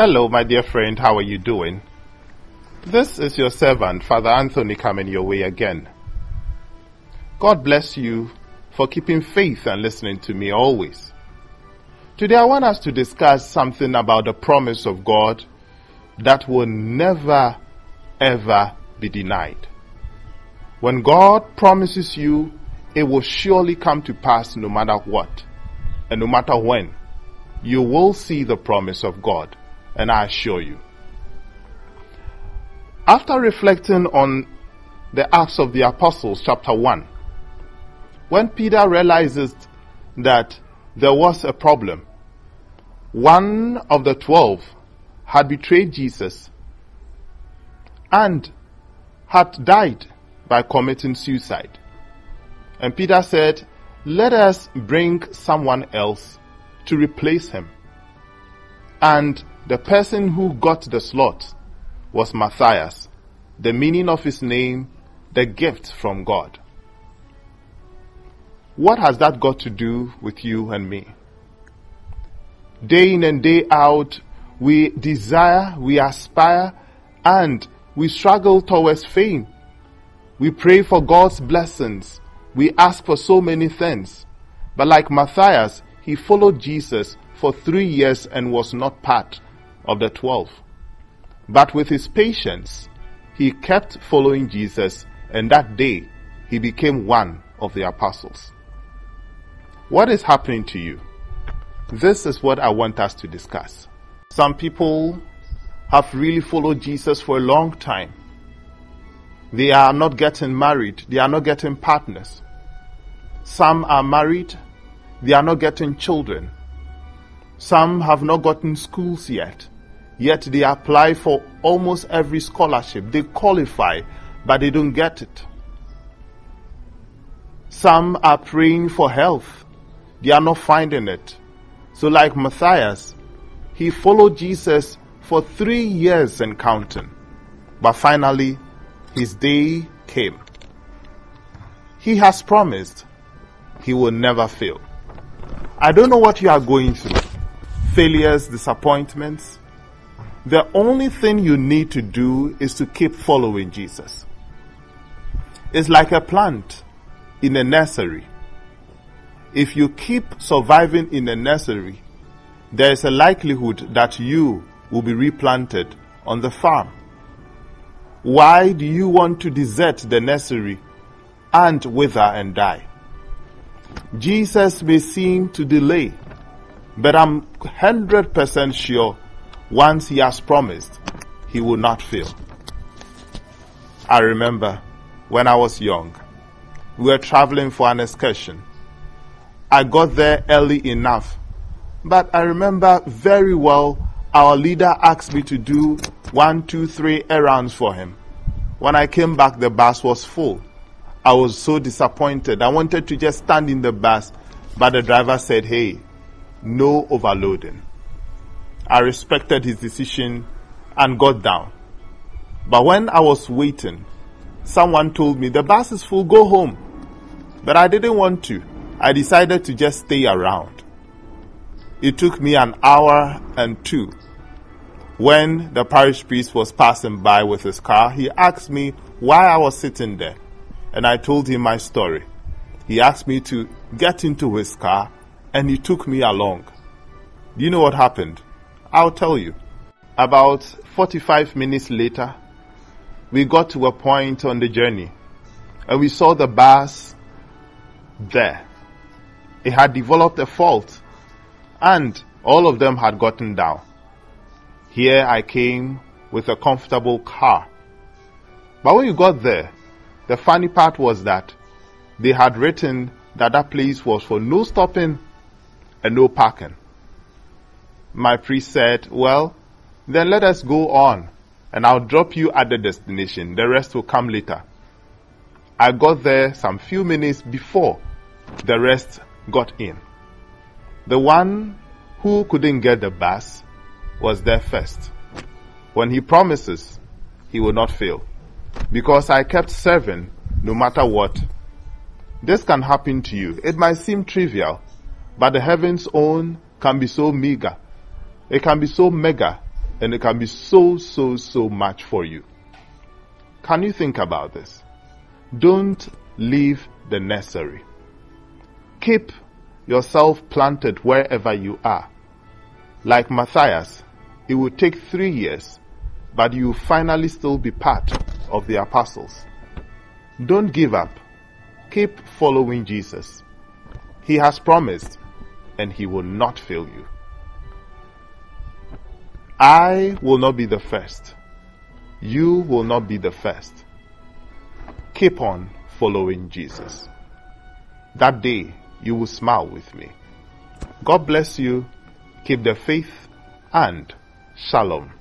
Hello, my dear friend, how are you doing? This is your servant, Father Anthony, coming your way again. God bless you for keeping faith and listening to me always. Today I want us to discuss something about the promise of God that will never, ever be denied. When God promises you, it will surely come to pass no matter what, and no matter when. You will see the promise of God, and I assure you. After reflecting on the Acts of the Apostles, chapter 1, when Peter realizes that there was a problem, one of the 12 had betrayed Jesus and had died by committing suicide. And Peter said, "Let us bring someone else to replace him." And the person who got the slot was Matthias, the meaning of his name, the gift from God. What has that got to do with you and me? Day in and day out, we desire, we aspire, and we struggle towards fame. We pray for God's blessings. We ask for so many things. But like Matthias, he followed Jesus for 3 years and was not part of the 12. But with his patience, he kept following Jesus, and that day he became one of the apostles. What is happening to you? This is what I want us to discuss. Some people have really followed Jesus for a long time. They are not getting married. They are not getting partners. Some are married. They are not getting children. Some have not gotten schools yet they apply for almost every scholarship. They qualify, but they don't get it. Some are praying for health. They are not finding it. So like Matthias, he followed Jesus for 3 years and counting. But finally, his day came. He has promised he will never fail. I don't know what you are going through. Failures, disappointments. The only thing you need to do is to keep following Jesus. It's like a plant in a nursery. If you keep surviving in a nursery, there is a likelihood that you will be replanted on the farm. Why do you want to desert the nursery and wither and die? Jesus may seem to delay, but I'm 100% sure once he has promised, he will not fail. I remember when I was young, we were traveling for an excursion. I got there early enough, but I remember very well our leader asked me to do 1, 2, 3 errands for him. When I came back, the bus was full. I was so disappointed. I wanted to just stand in the bus, but the driver said, "Hey, no overloading." I respected his decision and got down. But when I was waiting, someone told me, "The bus is full, go home." But I didn't want to. I decided to just stay around. It took me an hour and 2. When the parish priest was passing by with his car, he asked me why I was sitting there. And I told him my story. He asked me to get into his car, and he took me along. Do you know what happened? I'll tell you. About 45 minutes later, we got to a point on the journey, and we saw the bus there. It had developed a fault, and all of them had gotten down. Here I came with a comfortable car. But when we got there, the funny part was that they had written that that place was for no stopping and no parking. My priest said, "Well, then let us go on, and I'll drop you at the destination. The rest will come later." I got there some few minutes before the rest got in. The one who couldn't get the bus was there first. When he promises, he will not fail. Because I kept serving no matter what. This can happen to you. It might seem trivial, but the heaven's own can be so meager. It can be so mega and it can be so much for you. Can you think about this? Don't leave the nursery. Keep yourself planted wherever you are. Like Matthias, it will take 3 years, but you will finally still be part of the apostles. Don't give up. Keep following Jesus. He has promised, and he will not fail you. I will not be the first. You will not be the first. Keep on following Jesus. That day, you will smile with me. God bless you. Keep the faith, and shalom.